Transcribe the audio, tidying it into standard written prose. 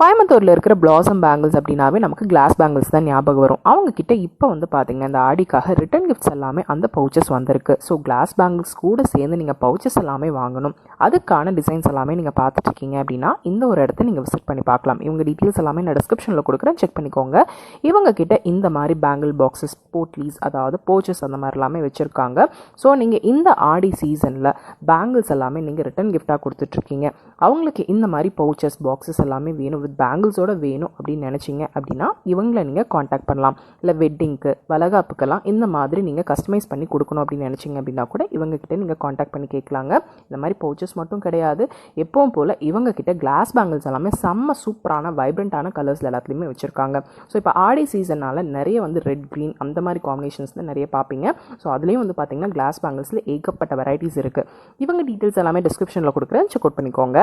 கோயம்புத்தூரில் இருக்கிற blossom bangles அப்படின்னாவே நமக்கு கிளாஸ் பேங்கிள்ஸ் தான் ஞாபகம் வரும். அவங்கக்கிட்ட இப்போ வந்து பார்த்திங்கன்னா இந்த ஆடிக்காக ரிட்டன் கிஃப்ட்ஸ் எல்லாமே அந்த பவுச்சஸ் வந்திருக்கு. ஸோ கிளாஸ் பேங்கிள்ஸ் கூட சேர்ந்து நீங்கள் பவுச்சஸ் எல்லாமே வாங்கணும், அதுக்கான டிசைன்ஸ் எல்லாமே நீங்கள் பார்த்துட்ருக்கீங்க அப்படின்னா இந்த ஒரு இடத்த நீங்கள் விசிட் பண்ணி பார்க்கலாம். இவங்க டீட்டெயில்ஸ் எல்லாமே நான் டிஸ்கிரிப்ஷனில் கொடுக்குறேன், செக் பண்ணிக்கோங்க. இவங்கக்கிட்ட இந்த மாதிரி பேங்கிள் பாக்ஸஸ், போட்லீஸ், அதாவது பவுச்சஸ் அந்த மாதிரி எல்லாமே வச்சுருக்காங்க. ஸோ நீங்கள் இந்த ஆடி சீசனில் பேங்கிள்ஸ் எல்லாமே நீங்கள் ரிட்டன் கிஃப்டாக கொடுத்துட்ருக்கீங்க. அவங்களுக்கு இந்த மாதிரி பவுச்சஸ், பாக்ஸஸ் எல்லாமே வேணும், வித் பேங்கிள்ஸோட வேணும் அப்படின்னு நினச்சிங்க அப்படின்னா இவங்களை நீங்கள் காண்டாக்ட் பண்ணலாம். இல்லை வெட்டிங்க்கு, வளகாப்புக்கெல்லாம் இந்த மாதிரி நீங்கள் கஸ்டமைஸ் பண்ணி கொடுக்கணும் அப்படின்னு நினச்சிங்க அப்படின்னா கூட இவங்ககிட்ட நீங்கள் காண்டாக்ட் பண்ணி கேட்கலாங்க. இந்த மாதிரி பவுச்சஸ் மட்டும் கிடையாது, எப்பவும் போல் இவங்ககிட்ட கிளாஸ் பேங்கிள்ஸ் எல்லாமே செம்ம சூப்பரான வைப்ரண்ட்டான கலர்ஸில் எல்லாத்துலேயுமே வச்சுருக்காங்க. ஸோ இப்போ ஆடி சீசனால் நிறைய வந்து ரெட், க்ரீன் அந்த மாதிரி காம்பினேஷன்ஸ் தான் நிறைய பார்ப்பீங்க. ஸோ அதுலேயும் வந்து பார்த்தீங்கன்னா கிளாஸ் பேங்கிள்ஸில் ஏகப்பட்ட வெரைட்டிஸ் இருக்குது. இவங்க டீட்டெயில்ஸ் எல்லாமே டிஸ்கிரிப்ஷனில் கொடுக்குறேன், செக் அவுட் பண்ணிக்கோங்க.